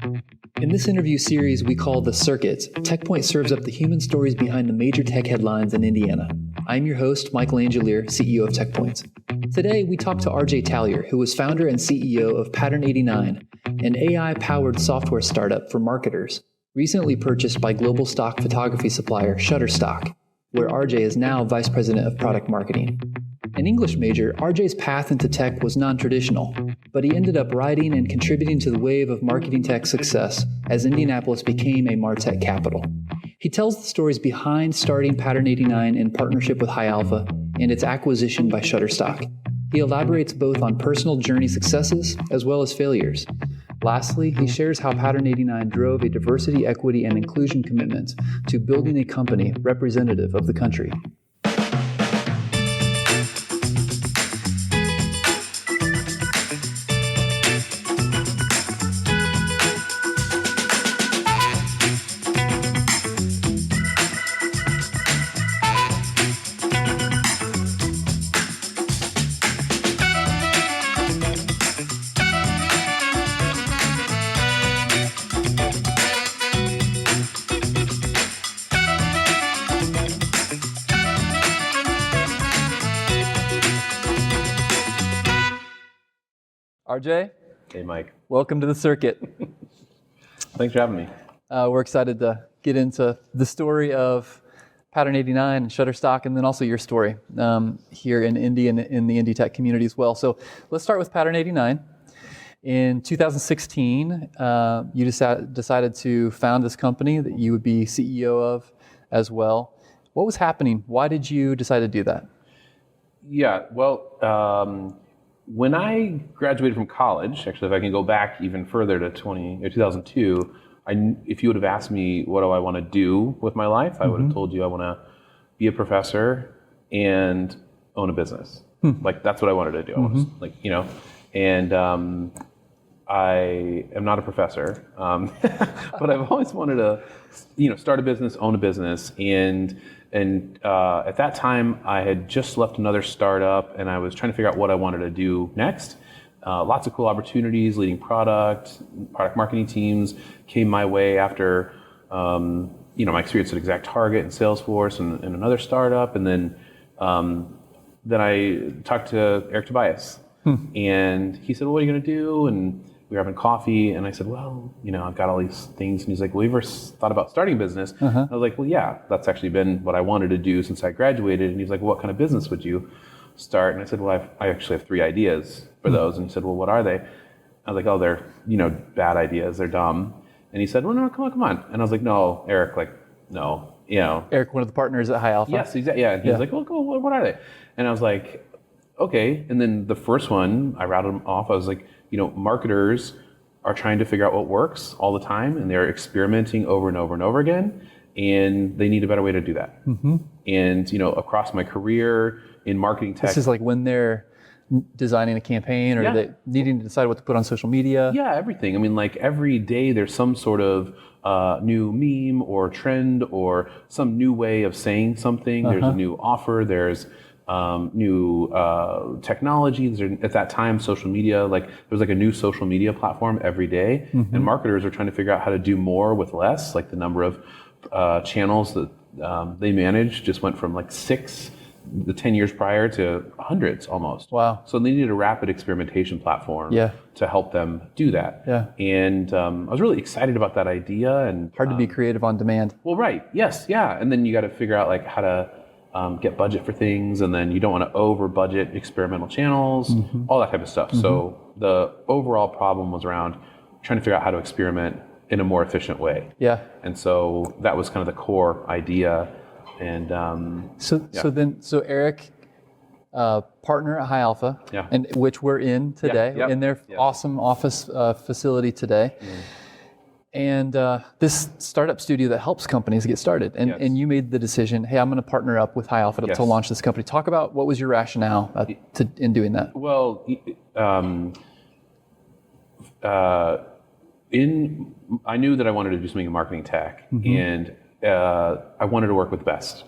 In this interview series we call The Circuit, TechPoint serves up the human stories behind the major tech headlines in Indiana. I'm your host, Michael Angelier, CEO of TechPoint. Today, we talk to RJ Talyor, who was founder and CEO of Pattern89, an AI-powered software startup for marketers, recently purchased by global stock photography supplier Shutterstock, where RJ is now Vice President of Product Marketing. An English major, RJ's path into tech was non-traditional, but he ended up riding and contributing to the wave of marketing tech success as Indianapolis became a MarTech capital. He tells the stories behind starting Pattern89 in partnership with High Alpha and its acquisition by Shutterstock. He elaborates both on personal journey successes as well as failures. Lastly, he shares how Pattern89 drove a diversity, equity, and inclusion commitment to building a company representative of the country. RJ? Hey, Mike. Welcome to the circuit. Thanks for having me. We're excited to get into the story of Pattern89 and Shutterstock, and then also your story here in Indy and in the Indie Tech community as well. So let's start with Pattern89. In 2016, you decided to found this company that you would be CEO of as well. What was happening? Why did you decide to do that? Yeah, well, when I graduated from college, actually, if I can go back even further to 2002, if you would have asked me what do I want to do with my life, I would have told you I want to be a professor and own a business. Like, that's what I wanted to do. I want to, and I am not a professor, but I've always wanted to, start a business, own a business, and at that time, I had just left another startup, and I was trying to figure out what I wanted to do next. Lots of cool opportunities, leading product marketing teams came my way after, my experience at ExactTarget and Salesforce and another startup, and then I talked to Eric Tobias, and he said, "Well, what are you going to do?" And we were having coffee, and I said, "Well, I've got all these things." And he's like, "Well, you ever thought about starting a business?" I was like, "Well, yeah, that's actually been what I wanted to do since I graduated." And he's like, "Well, what kind of business would you start?" And I said, "Well, I actually have 3 ideas for those." And he said, "Well, what are they?" I was like, "Oh, they're, bad ideas. They're dumb." And he said, "Well, no, come on." And I was like, "No, Eric, no, Eric, one of the partners at High Alpha? Yes, exactly. Yeah. And he was like, "Well, cool. What are they?" And I was like, "Okay." And then the first one, I rattled them off. I was like, marketers are trying to figure out what works all the time, and they're experimenting over and over and over again, and they need a better way to do that. And across my career in marketing tech, this is like when they're designing a campaign, or they needing to decide what to put on social media. Yeah, everything. I mean, like every day there's some sort of new meme or trend or some new way of saying something. There's a new offer. There's new technology. At that time, social media, there was a new social media platform every day, and marketers are trying to figure out how to do more with less. Like the number of channels that they manage just went from 6 the 10 years prior to hundreds almost. Wow. So they needed a rapid experimentation platform to help them do that. Yeah. And I was really excited about that idea. And hard to be creative on demand. Well, right. Yes. Yeah. And then you got to figure out how to get budget for things, and then you don't want to over budget experimental channels, all that type of stuff. So the overall problem was around trying to figure out how to experiment in a more efficient way. Yeah. And so that was kind of the core idea. And so Eric, partner at High Alpha, and which we're in today, in their awesome office facility today. And this startup studio that helps companies get started. And you made the decision, hey, I'm going to partner up with High Alpha to launch this company. Talk about what was your rationale in doing that? Well, I knew that I wanted to do something in marketing tech, and I wanted to work with the best.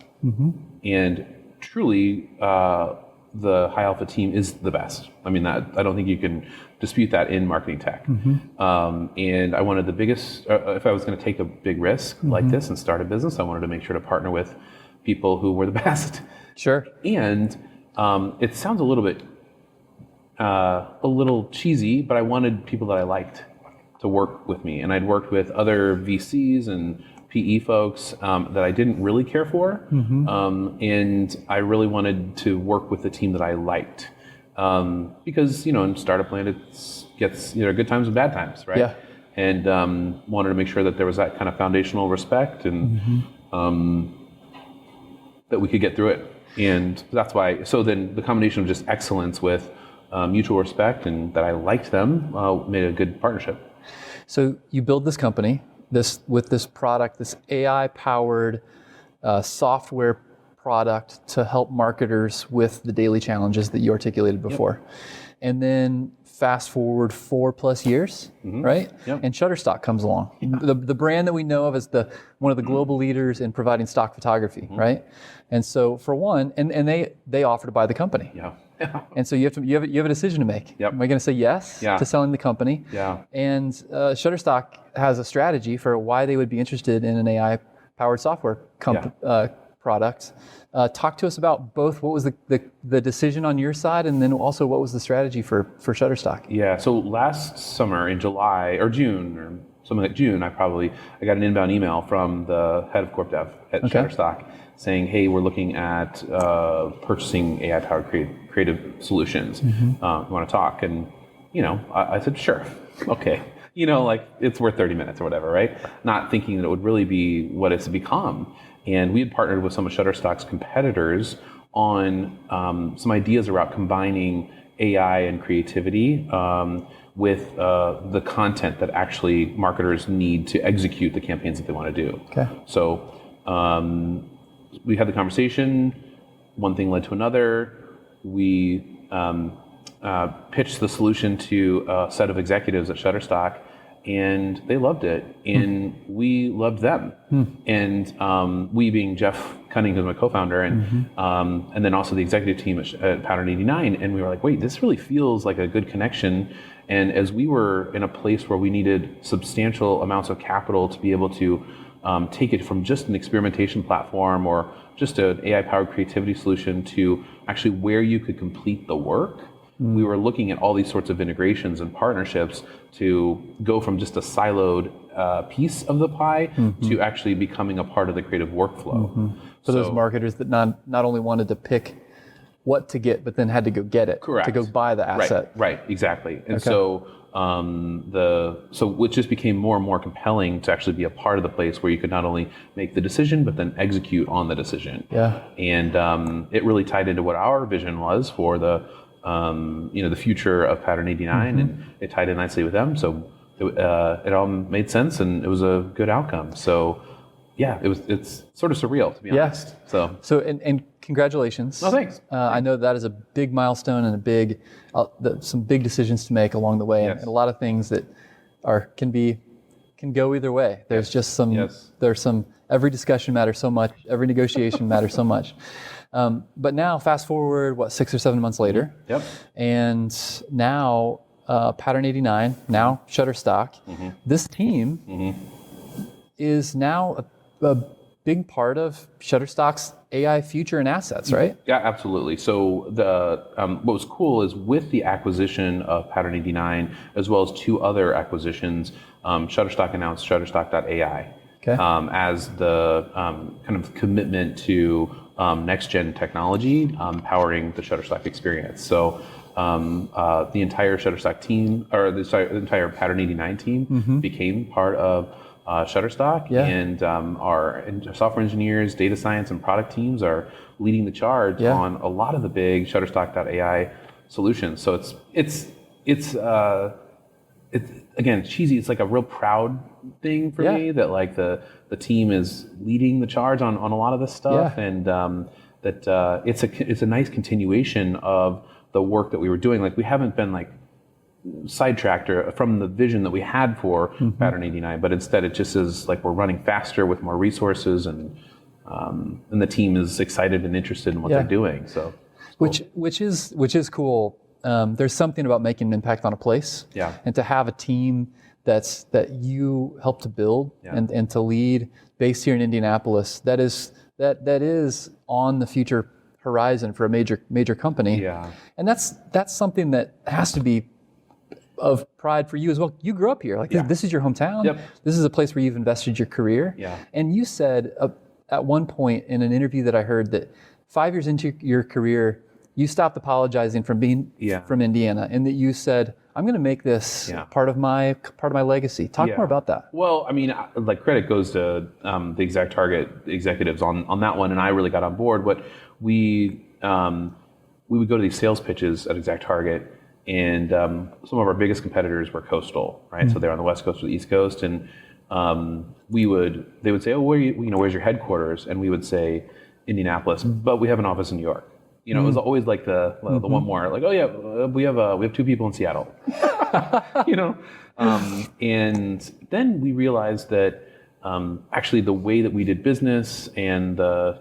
And truly, the High Alpha team is the best. I mean, I don't think you can dispute that in marketing tech. And I wanted the biggest, if I was going to take a big risk like this and start a business, I wanted to make sure to partner with people who were the best. Sure. And it sounds a little cheesy, but I wanted people that I liked to work with me. And I'd worked with other VCs and PE folks that I didn't really care for. And I really wanted to work with the team that I liked. Because, in startup land, it gets, good times and bad times, right? Yeah. And wanted to make sure that there was that kind of foundational respect and that we could get through it. And that's why, so then the combination of just excellence with mutual respect and that I liked them made a good partnership. So you build this company with this product, this AI-powered software product to help marketers with the daily challenges that you articulated before. And then fast forward 4+ years, right? And Shutterstock comes along. The brand that we know of as one of the global leaders in providing stock photography, right? And so for one, and they offer to buy the company. And so you have a decision to make. Am I going to say yes to selling the company? And Shutterstock has a strategy for why they would be interested in an AI-powered software product. Talk to us about both what was the decision on your side, and then also what was the strategy for Shutterstock? So last summer in July or June or something like June, I got an inbound email from the head of Corp Dev at Shutterstock saying, hey, we're looking at purchasing AI-powered creative solutions. You want to talk? And, I said, sure. Okay. It's worth 30 minutes or whatever, right? Not thinking that it would really be what it's become. And we had partnered with some of Shutterstock's competitors on some ideas around combining AI and creativity with the content that actually marketers need to execute the campaigns that they want to do. So we had the conversation. One thing led to another. We pitched the solution to a set of executives at Shutterstock, and they loved it, and we loved them. And we being Jeff Cunning, who's my co-founder, and then also the executive team at Pattern89, and we were like, wait, this really feels like a good connection. And as we were in a place where we needed substantial amounts of capital to be able to take it from just an experimentation platform or just an AI-powered creativity solution to actually where you could complete the work, we were looking at all these sorts of integrations and partnerships to go from just a siloed piece of the pie to actually becoming a part of the creative workflow. For those marketers that not only wanted to pick what to get, but then had to go get it, to go buy the asset. Right, exactly. And so which just became more and more compelling to actually be a part of the place where you could not only make the decision, but then execute on the decision. And it really tied into what our vision was for the future of Pattern89, and it tied in nicely with them. So it all made sense, and it was a good outcome. So it's sort of surreal, to be honest. So and congratulations. Oh, thanks. I know that is a big milestone and some big decisions to make along the way, and a lot of things that can go either way. There's just some. Every discussion matters so much. Every negotiation matters so much. But now, fast forward, 6 or 7 months later, and now Pattern89, now Shutterstock, this team is now a big part of Shutterstock's AI future and assets, right? Yeah, absolutely. So what was cool is with the acquisition of Pattern89, as well as 2 other acquisitions, Shutterstock announced Shutterstock.ai as the kind of commitment to next-gen technology powering the Shutterstock experience. So the entire Shutterstock team, or the entire Pattern89 team became part of Shutterstock, and our software engineers, data science, and product teams are leading the charge on a lot of the big Shutterstock.ai solutions. So it's again cheesy. It's like a real proud thing for me that like the team is leading the charge on a lot of this stuff, and that it's a nice continuation of the work that we were doing. Like we haven't been like sidetracked from the vision that we had for Pattern89, but instead it just is like we're running faster with more resources, and the team is excited and interested in what they're doing. So which is cool there's something about making an impact on a place, and to have a team that you help to build and to lead, based here in Indianapolis, that is on the future horizon for a major company. And that's something that has to be of pride for you as well. You grew up here. This is your hometown. This is a place where you've invested your career. And you said at one point in an interview that I heard that 5 years into your career, you stopped apologizing from being from Indiana, and that you said, I'm going to make this part of my legacy. Talk more about that. Well, I mean, like, credit goes to the ExactTarget executives on that one, and I really got on board. What we would go to these sales pitches at ExactTarget, and some of our biggest competitors were coastal, right? So they're on the West Coast or the East Coast, and they would say, oh, where's your headquarters? And we would say Indianapolis, but we have an office in New York. It was always like the one more, like, oh yeah, we have 2 people in Seattle. And then we realized that actually the way that we did business and the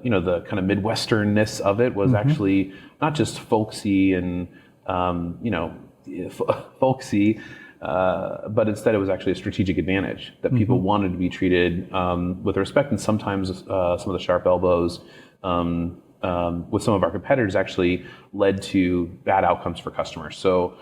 kind of Midwesternness of it was actually not just folksy and folksy, but instead it was actually a strategic advantage that people wanted to be treated with respect, and sometimes some of the sharp elbows with some of our competitors actually led to bad outcomes for customers. So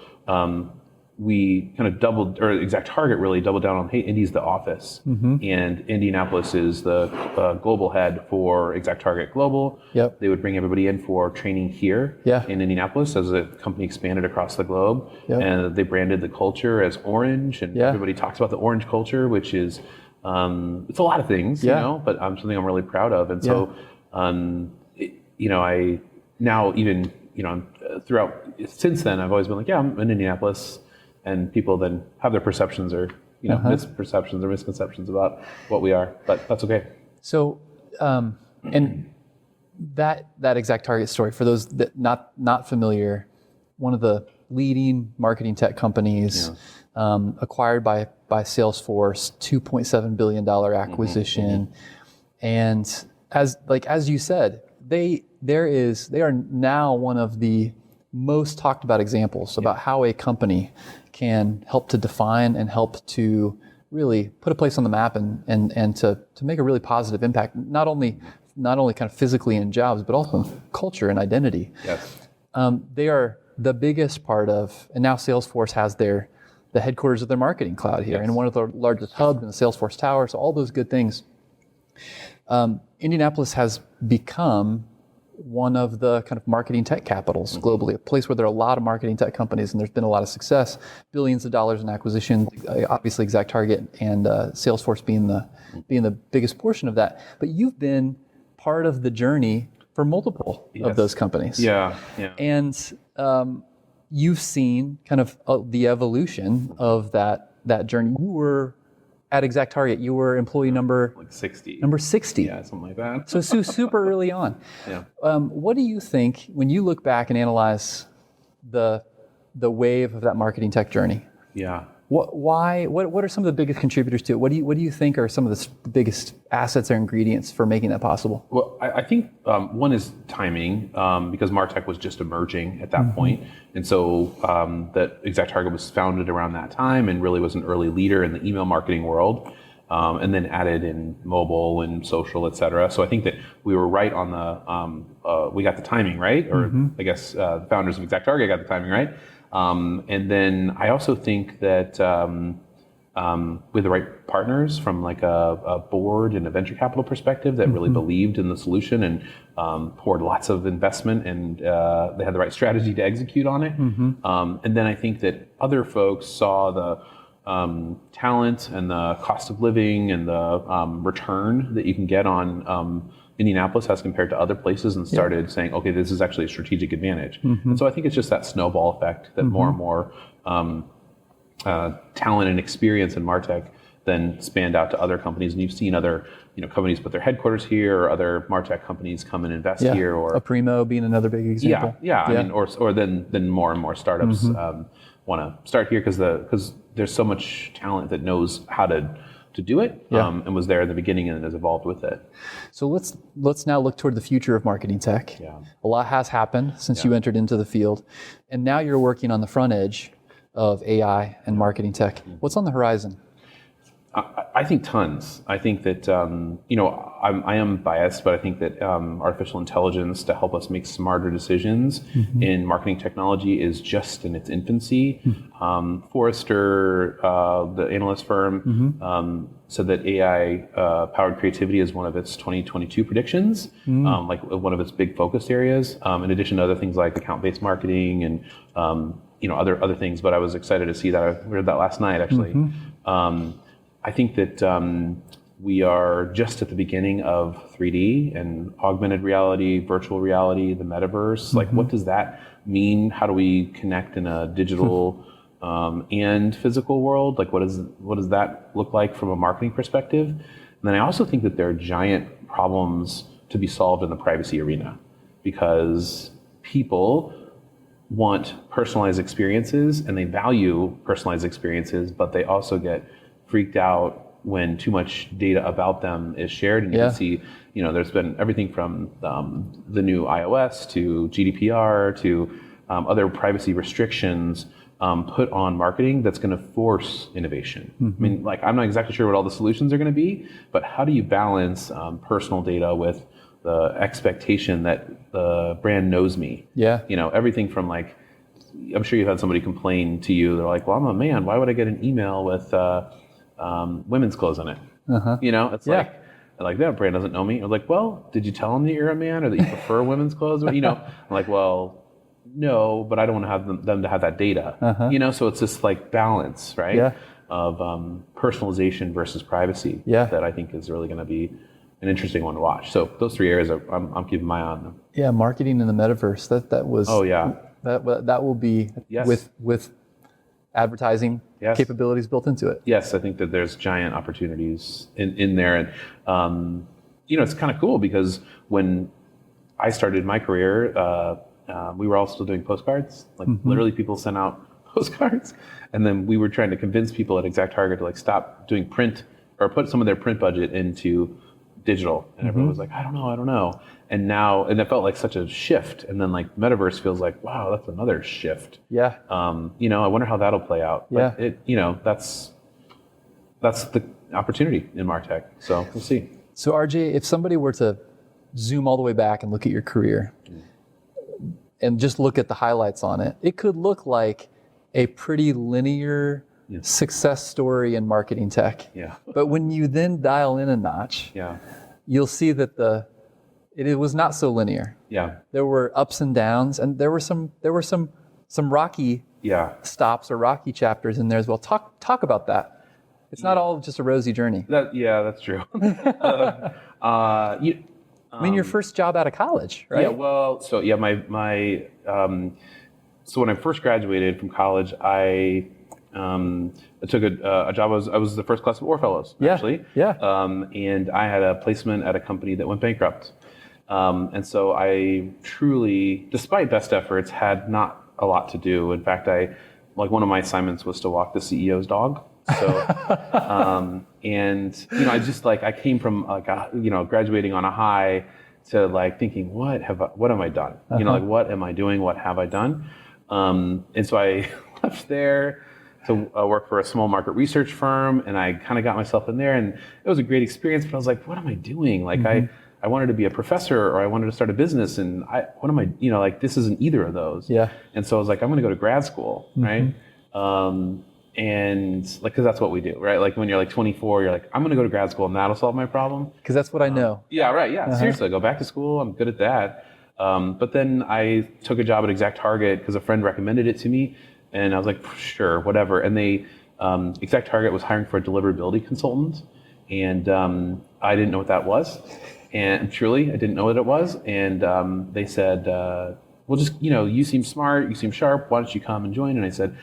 we kind of ExactTarget really doubled down on, hey, Indy's the office, and Indianapolis is the global head for ExactTarget Global. They would bring everybody in for training here in Indianapolis as the company expanded across the globe, and they branded the culture as orange, and everybody talks about the orange culture, which is it's a lot of things, but something I'm really proud of, and so. I now even, throughout since then, I've always been like, I'm in Indianapolis, and people then have their perceptions or, misperceptions or misconceptions about what we are, but that's okay. So, and that ExactTarget story, for those that not familiar, one of the leading marketing tech companies, acquired by Salesforce, $2.7 billion acquisition, and as you said, they are now one of the most talked about examples about how a company can help to define and help to really put a place on the map and to make a really positive impact, not only kind of physically in jobs, but also in culture and identity. They are the biggest part of, and now Salesforce has the headquarters of their marketing cloud here, and one of the largest hubs in the Salesforce Tower, so all those good things. Indianapolis has become one of the kind of marketing tech capitals globally, a place where there are a lot of marketing tech companies, and there's been a lot of success, billions of dollars in acquisitions, obviously ExactTarget and Salesforce being the biggest portion of that. But you've been part of the journey for multiple of those companies. And you've seen kind of the evolution of that journey. You were at ExactTarget, you were employee number 60. Number 60. Yeah, something like that. So super early on. What do you think when you look back and analyze the wave of that marketing tech journey? What are some of the biggest contributors to it? What do you think are some of the biggest assets or ingredients for making that possible? Well, I think one is timing, because MarTech was just emerging at that point. And so that ExactTarget was founded around that time and really was an early leader in the email marketing world, and then added in mobile and social, et cetera. So I think that we were right on we got the timing right, or I guess the founders of ExactTarget got the timing right. And then I also think that with the right partners from like a board and a venture capital perspective that really believed in the solution and poured lots of investment, and they had the right strategy to execute on it. And then I think that other folks saw the talent and the cost of living and the return that you can get on Indianapolis as compared to other places, and started saying, okay, this is actually a strategic advantage. And so I think it's just that snowball effect that more and more talent and experience in MarTech then spanned out to other companies. And you've seen other companies put their headquarters here, or other MarTech companies come and invest here. Or Aprimo being another big example. I mean, or then more and more startups want to start here because there's so much talent that knows how to to do it, Yeah. and was there in the beginning and has evolved with it. So let's now look toward the future of marketing tech. Yeah. A lot has happened since you entered into the field, and now you're working on the front edge of AI and marketing tech. What's on the horizon? I think tons. I think that, I am biased, but I think that artificial intelligence to help us make smarter decisions in marketing technology is just in its infancy. Forrester, the analyst firm, said that AI powered creativity is one of its 2022 predictions, like one of its big focus areas, in addition to other things like account-based marketing and other things. But I was excited to see that. I read that last night, actually. I think that we are just at the beginning of 3D and augmented reality, virtual reality, the metaverse. Like, what does that mean? How do we connect in a digital and physical world? Like, what does that look like from a marketing perspective? And then I also think that there are giant problems to be solved in the privacy arena, because people want personalized experiences and they value personalized experiences, but they also get freaked out when too much data about them is shared. And you can see, there's been everything from the new iOS to GDPR to other privacy restrictions put on marketing that's going to force innovation. I mean, like, I'm not exactly sure what all the solutions are going to be, but how do you balance personal data with the expectation that the brand knows me? Yeah. Everything from, like, I'm sure you've had somebody complain to you. They're like, well, I'm a man. Why would I get an email with women's clothes in it? It's like that brand doesn't know me. Or like, well, did you tell them that you're a man or that you prefer women's clothes? I'm like, well, no, but I don't want to have them to have that data. So it's this, like, balance, right? Of personalization versus privacy that I think is really going to be an interesting one to watch. So those three areas I'm keeping my eye on them. Yeah, marketing in the metaverse. That was. Oh yeah. That will be with advertising capabilities built into it. Yes, I think that there's giant opportunities in there, and it's kind of cool because when I started my career, we were all still doing postcards. Like literally, people sent out postcards, and then we were trying to convince people at ExactTarget to, like, stop doing print or put some of their print budget into digital, and everyone was like, I don't know. And now, and it felt like such a shift. And then, like, metaverse feels like, wow, that's another shift. Yeah. I wonder how that'll play out. But that's the opportunity in MarTech. So we'll see. So RJ, if somebody were to zoom all the way back and look at your career and just look at the highlights on it, it could look like a pretty linear success story in marketing tech. Yeah. But when you then dial in a notch, you'll see that it was not so linear. Yeah. There were ups and downs, and there were some rocky stops or rocky chapters in there as well. Talk about that. It's not all just a rosy journey. That's true. I mean, your first job out of college, right? Yeah. Well, so so when I first graduated from college, I took a job. I was the first class of OR fellows, actually. And I had a placement at a company that went bankrupt. And so I truly, despite best efforts, had not a lot to do. In fact, one of my assignments was to walk the CEO's dog. So, I came from graduating on a high to thinking, what am I done? What am I doing? What have I done? And so I left there to work for a small market research firm, and I kind of got myself in there, and it was a great experience. But I was like, what am I doing? I wanted to be a professor, or I wanted to start a business, and what am I? This isn't either of those. Yeah. And so I was like, I'm going to go to grad school, right? And because that's what we do, right? Like when you're 24, you're like, I'm going to go to grad school, and that'll solve my problem. Because that's what I know. Yeah, right. Yeah, seriously, go back to school. I'm good at that. But then I took a job at ExactTarget because a friend recommended it to me. And I was like, sure, whatever. And ExactTarget was hiring for a deliverability consultant. And I didn't know what that was. And truly, I didn't know what it was. And they said, well, just, you seem smart, you seem sharp. Why don't you come and join? And I said,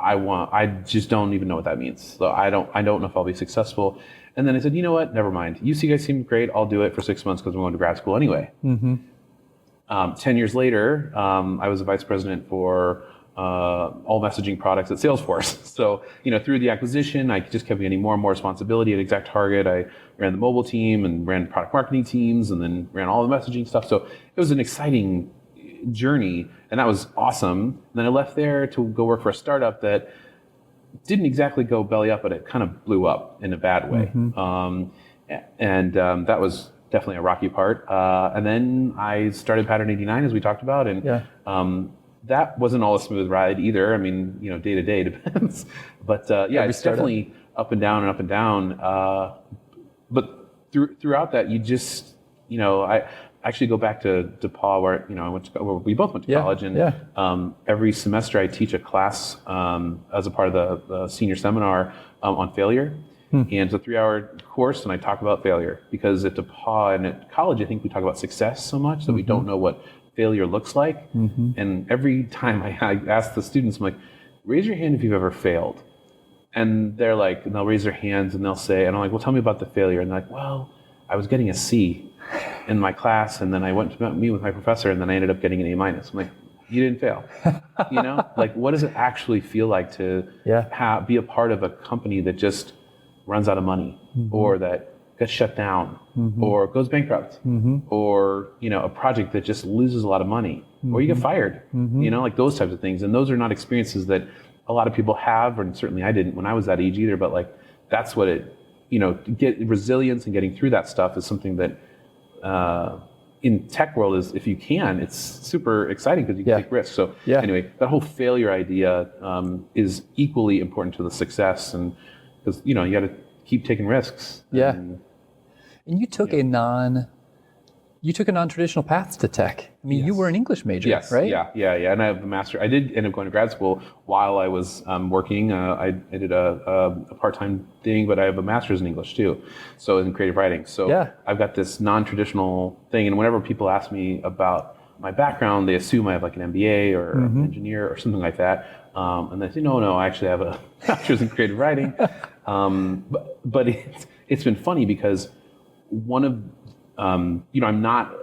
I just don't even know what that means. So I don't know if I'll be successful. And then I said, you know what? Never mind. You guys seem great. I'll do it for 6 months because I'm going to grad school anyway. 10 years later, I was a vice president for all messaging products at Salesforce. So, through the acquisition, I just kept getting more and more responsibility at ExactTarget. I ran the mobile team and ran product marketing teams and then ran all the messaging stuff. So it was an exciting journey, and that was awesome. And then I left there to go work for a startup that didn't exactly go belly up, but it kind of blew up in a bad way. That was definitely a rocky part. And then I started Pattern89, as we talked about, and that wasn't all a smooth ride either. I mean, day to day depends. But it's definitely up and down and up and down. But throughout that, you just, I actually go back to DePaul, where we both went to college, and every semester I teach a class as a part of the senior seminar on failure. And it's a 3-hour course, and I talk about failure because at DePaul and at college, I think we talk about success so much that we don't know what failure looks like. And every time I ask the students, I'm like, raise your hand if you've ever failed. And they're like, and they'll raise their hands and they'll say, and I'm like, well, tell me about the failure. And they're like, well, I was getting a C in my class, and then I went to meet with my professor, and then I ended up getting an A-. I'm like, you didn't fail. Like, what does it actually feel like to be a part of a company that just runs out of money, or that gets shut down, or goes bankrupt, or a project that just loses a lot of money, or you get fired, like those types of things. And those are not experiences that a lot of people have, and certainly I didn't when I was that age either. But like, that's what it, get resilience and getting through that stuff is something that in tech world is, if you can, it's super exciting because you can take risks. So anyway, that whole failure idea is equally important to the success, and because you got to keep taking risks. And you took a non-traditional path to tech. I mean, you were an English major, right? Yeah. And I have a master. I did end up going to grad school while I was working. I did a part-time thing, but I have a master's in English too, so in creative writing. So I've got this non-traditional thing, and whenever people ask me about my background, they assume I have like an MBA or an engineer or something like that. And they say, no, I actually have a master's in creative writing. But it's been funny because one of, I'm not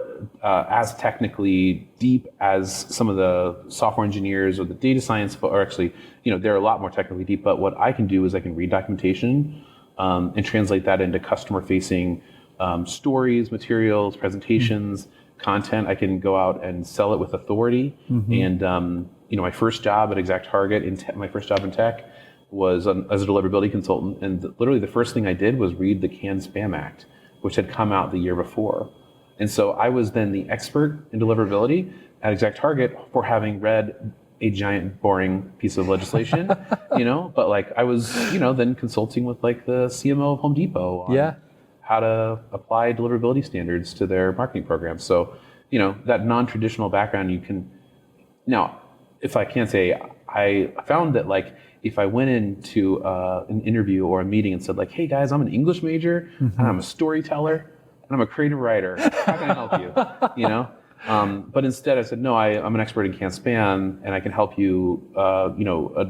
as technically deep as some of the software engineers or the data science, or actually, they're a lot more technically deep. But what I can do is I can read documentation and translate that into customer-facing stories, materials, presentations, content. I can go out and sell it with authority. And my first job at ExactTarget, my first job in tech, was as a deliverability consultant. And literally the first thing I did was read the Canned Spam Act, which had come out the year before. And so I was then the expert in deliverability at ExactTarget for having read a giant boring piece of legislation, but like I was, then consulting with like the CMO of Home Depot on how to apply deliverability standards to their marketing programs. So, that non-traditional background you can, now, if I can say, I found that like, if I went into an interview or a meeting and said like, hey guys, I'm an English major and I'm a storyteller and I'm a creative writer, how can I help you? But instead I said, no, I'm an expert in Canned Spam and I can help you,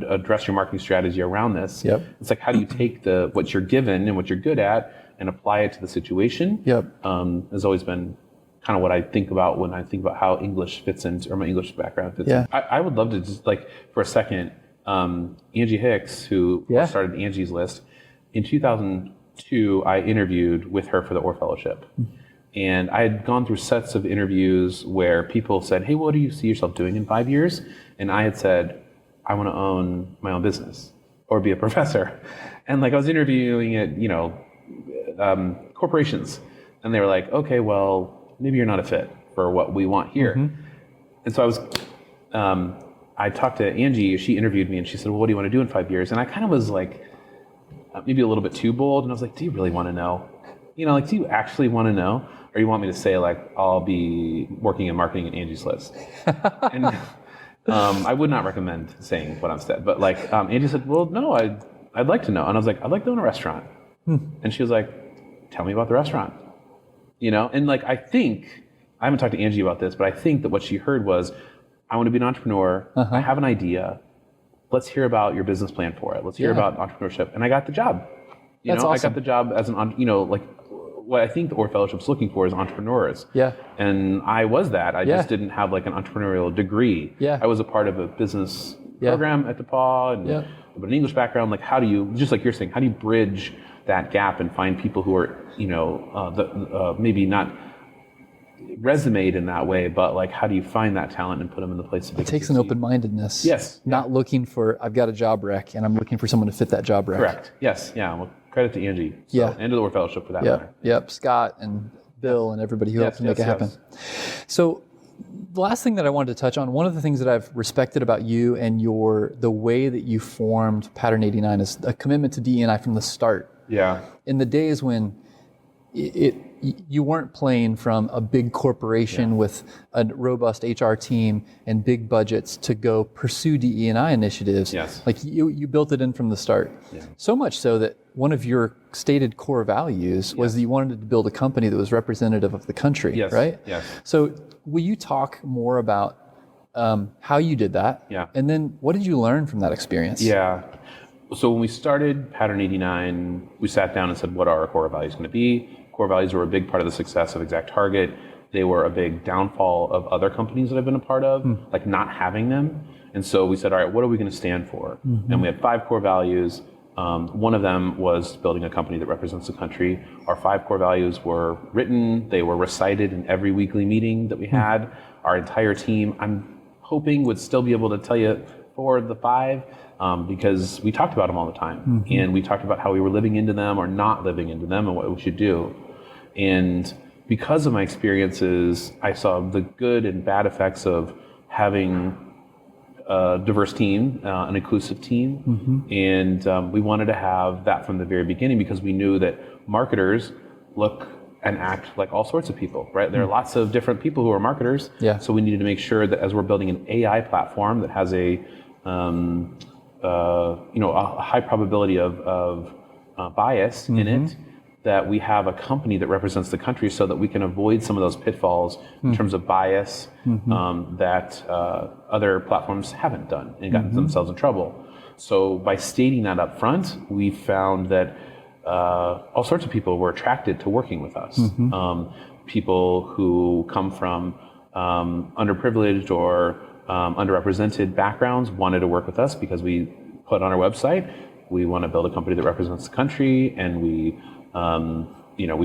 address your marketing strategy around this. It's like, how do you take what you're given and what you're good at and apply it to the situation? Has always been kind of what I think about when I think about how English fits into, or my English background fits in. I would love to just like, for a second, Angie Hicks, who started Angie's List, in 2002, I interviewed with her for the Orr Fellowship. And I had gone through sets of interviews where people said, hey, what do you see yourself doing in 5 years? And I had said, I want to own my own business or be a professor. And like I was interviewing at, corporations. And they were like, okay, well, maybe you're not a fit for what we want here. And so I talked to Angie, she interviewed me, and she said, well, what do you want to do in 5 years? And I kind of was like, maybe a little bit too bold. And I was like, do you really want to know? Do you actually want to know? Or you want me to say, like, I'll be working in marketing at Angie's List? And I would not recommend saying what I've said. But, like, Angie said, well, no, I'd like to know. And I was like, I'd like to own a restaurant. And she was like, tell me about the restaurant. And, like, I haven't talked to Angie about this, but I think that what she heard was, I want to be an entrepreneur. I have an idea. Let's hear about your business plan for it. Let's hear about entrepreneurship. And I got the job. That's awesome. I got the job as like what I think the Orr Fellowship's looking for is entrepreneurs. And I was that. I just didn't have like an entrepreneurial degree. I was a part of a business program at DePaul and but an English background. Like, how do you, just like you're saying, how do you bridge that gap and find people who are, maybe not resumed in that way, but like, how do you find that talent and put them in the place that it takes an open-mindedness. Yes. Not looking for, I've got a job rec and I'm looking for someone to fit that job rec. Correct. Yes. Yeah. Well, credit to Angie. And to the War Fellowship for that matter. Yep. Scott and Bill and everybody who helped make it happen. So the last thing that I wanted to touch on, one of the things that I've respected about you and the way that you formed Pattern89 is a commitment to DE&I from the start. Yeah. In the days when you weren't playing from a big corporation with a robust HR team and big budgets to go pursue DE&I initiatives. Yes. Like you built it in from the start. Yeah. So much so that one of your stated core values was that you wanted to build a company that was representative of the country, right? Yes. So will you talk more about how you did that? Yeah. And then what did you learn from that experience? Yeah. So when we started Pattern89, we sat down and said, what are our core values going to be? Core values were a big part of the success of ExactTarget. They were a big downfall of other companies that I've been a part of, like not having them. And so we said, all right, what are we going to stand for? And we had 5 core values. One of them was building a company that represents the country. Our 5 core values were written. They were recited in every weekly meeting that we had. Our entire team, I'm hoping, would still be able to tell you 4 of the 5. Because we talked about them all the time, and we talked about how we were living into them or not living into them and what we should do. And because of my experiences, I saw the good and bad effects of having a diverse team, an inclusive team, and we wanted to have that from the very beginning because we knew that marketers look and act like all sorts of people, right? There are lots of different people who are marketers, so we needed to make sure that as we're building an AI platform that has a high probability of bias in it, that we have a company that represents the country so that we can avoid some of those pitfalls in terms of bias that other platforms haven't done and gotten themselves in trouble. So by stating that up front, we found that all sorts of people were attracted to working with us. People who come from underprivileged or underrepresented backgrounds wanted to work with us because we put on our website, we want to build a company that represents the country, and we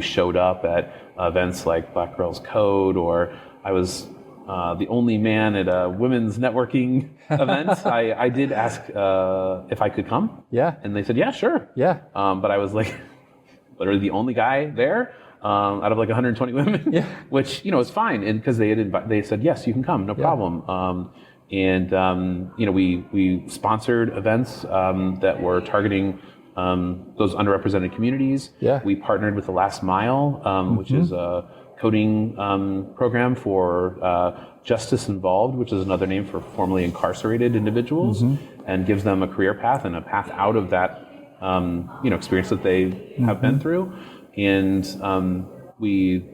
showed up at events like Black Girls Code, or I was the only man at a women's networking event. I did ask if I could come. Yeah. And they said, yeah, sure. Yeah. But I was like literally the only guy there out of like 120 women, which, is fine. And because they said, yes, you can come, no problem. We sponsored events that were targeting those underrepresented communities. We partnered with the Last Mile, which is a coding program for Justice Involved, which is another name for formerly incarcerated individuals, and gives them a career path and a path out of that experience that they have been through. And we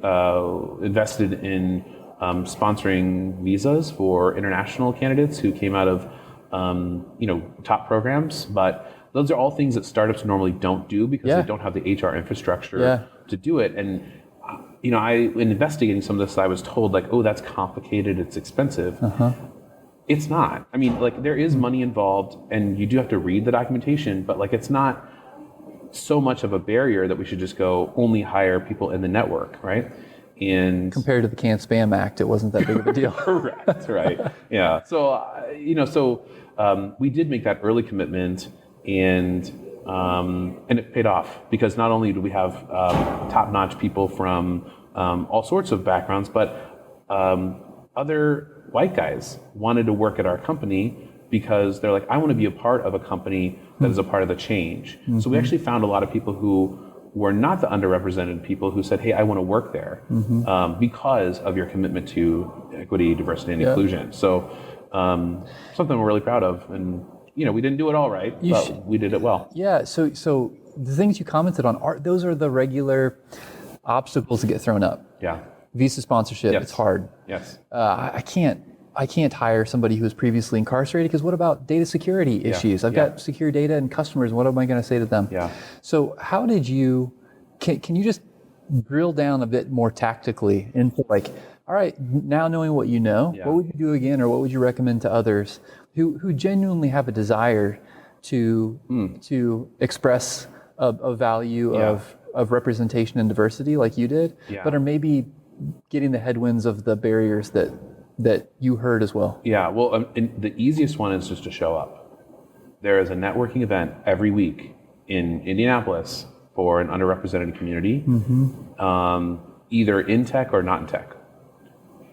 invested in sponsoring visas for international candidates who came out of top programs. But those are all things that startups normally don't do because they don't have the HR infrastructure to do it. And in investigating some of this, I was told like, oh, that's complicated, it's expensive. It's not. I mean, like, there is money involved, and you do have to read the documentation, but like, it's not so much of a barrier that we should just go only hire people in the network, right? And compared to the Can't Spam Act, it wasn't that big of a deal. Correct, right? Yeah. So we did make that early commitment, and it paid off because not only do we have top-notch people from all sorts of backgrounds, but other white guys wanted to work at our company because they're like, I want to be a part of a company that is a part of the change. So we actually found a lot of people who were not the underrepresented people who said, hey, I want to work there because of your commitment to equity, diversity, and inclusion. So something we're really proud of. And, we didn't do it all right, but we did it well. Yeah, so the things you commented on, those are the regular obstacles that get thrown up. Yeah. Visa sponsorship, it's hard. Yes. I can't hire somebody who was previously incarcerated because what about data security issues? I've got secure data and customers. What am I going to say to them? Yeah. So how did you? Can you just drill down a bit more tactically into like, all right, now knowing what you know, what would you do again, or what would you recommend to others who genuinely have a desire to express a value of representation and diversity like you did, but are maybe getting the headwinds of the barriers that you heard as well? Yeah, well, the easiest one is just to show up. There is a networking event every week in Indianapolis for an underrepresented community, either in tech or not in tech.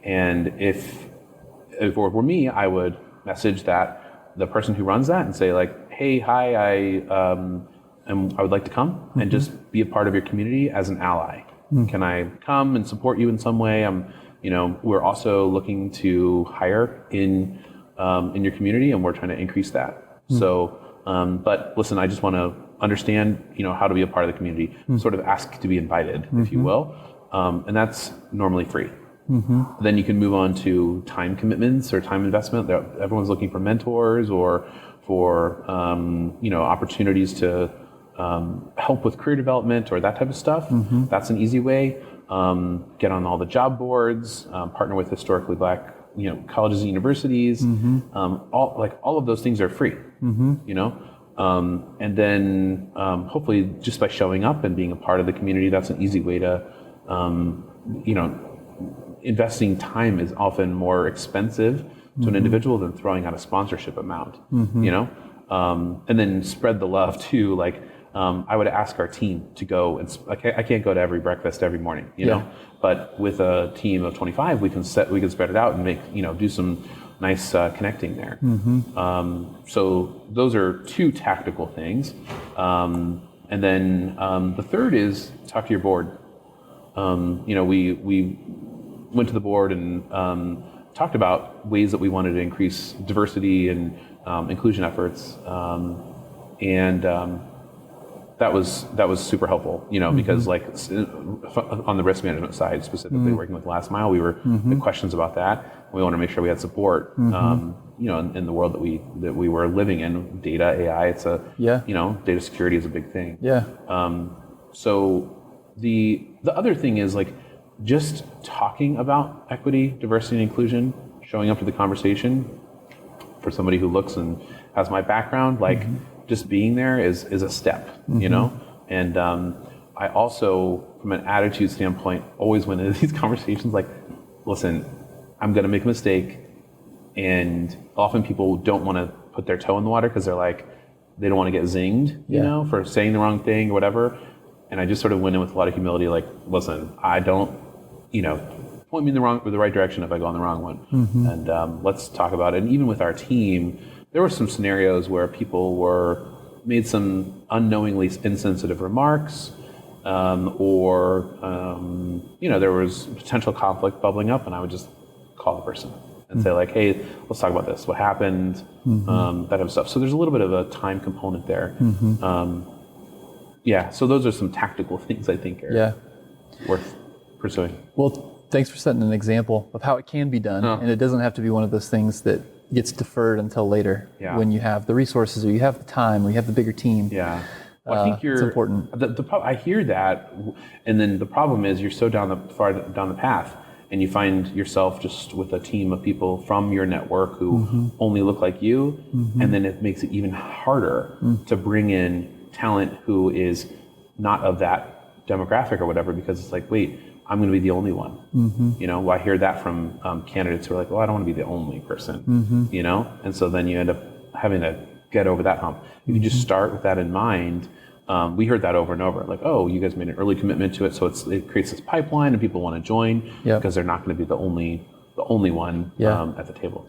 And if it were me, I would message the person who runs that and say like, hey, hi, I would like to come and just be a part of your community as an ally. Can I come and support you in some way? We're also looking to hire in your community, and we're trying to increase that. So, but listen, I just want to understand, how to be a part of the community, sort of ask to be invited, if you will. And that's normally free. Then you can move on to time commitments or time investment. Everyone's looking for mentors or for opportunities to help with career development or that type of stuff. That's an easy way. Get on all the job boards, partner with historically Black colleges and universities. All of those things are free. And then hopefully just by showing up and being a part of the community, that's an easy way to investing time is often more expensive to an individual than throwing out a sponsorship amount, and then spread the love too. Like, I would ask our team to go and I can't go to every breakfast every morning, but with a team of 25, we can spread it out and make, do some nice connecting there. So those are two tactical things. And then the third is talk to your board. We went to the board and talked about ways that we wanted to increase diversity and inclusion efforts, and that was super helpful, because like on the risk management side, specifically working with Last Mile, we were had questions about that. We want to make sure we had support, in the world that we were living in. Data, AI, it's data security is a big thing. So the other thing is like just talking about equity, diversity, and inclusion, showing up to the conversation. For somebody who looks and has my background, like just being there is a step, And I also, from an attitude standpoint, always went into these conversations like, listen, I'm going to make a mistake, and often people don't want to put their toe in the water because they're like, they don't want to get zinged, for saying the wrong thing or whatever. And I just sort of went in with a lot of humility, like, listen, I don't, point me in the right direction if I go on the wrong one. And let's talk about it. And even with our team, there were some scenarios where people made some unknowingly insensitive remarks, or there was potential conflict bubbling up, and I would just call the person and say like, hey, let's talk about this. What happened? That type of stuff. So there's a little bit of a time component there. So those are some tactical things I think are worth pursuing. Well, thanks for setting an example of how it can be done, and it doesn't have to be one of those things that gets deferred until later when you have the resources or you have the time or you have the bigger team. Well, I think it's important. I hear that, and then the problem is you're so far down the path, and you find yourself just with a team of people from your network who only look like you, and then it makes it even harder to bring in talent who is not of that demographic or whatever, because it's like, wait, I'm going to be the only one. I hear that from candidates who are like, well, I don't want to be the only person, and so then you end up having to get over that hump. If you just start with that in mind, we heard that over and over, like, oh, you guys made an early commitment to it, so it creates this pipeline and people want to join because they're not going to be the only one at the table.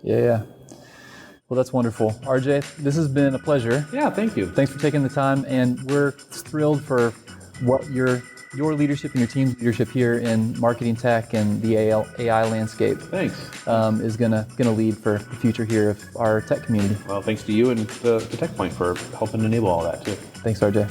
Well, that's wonderful. RJ, this has been a pleasure. Yeah, thank you. Thanks for taking the time, and we're thrilled for what your leadership and your team's leadership here in marketing tech and the AI landscape. Thanks. Is gonna lead for the future here of our tech community. Well, thanks to you and to TechPoint for helping enable all that too. Thanks, RJ.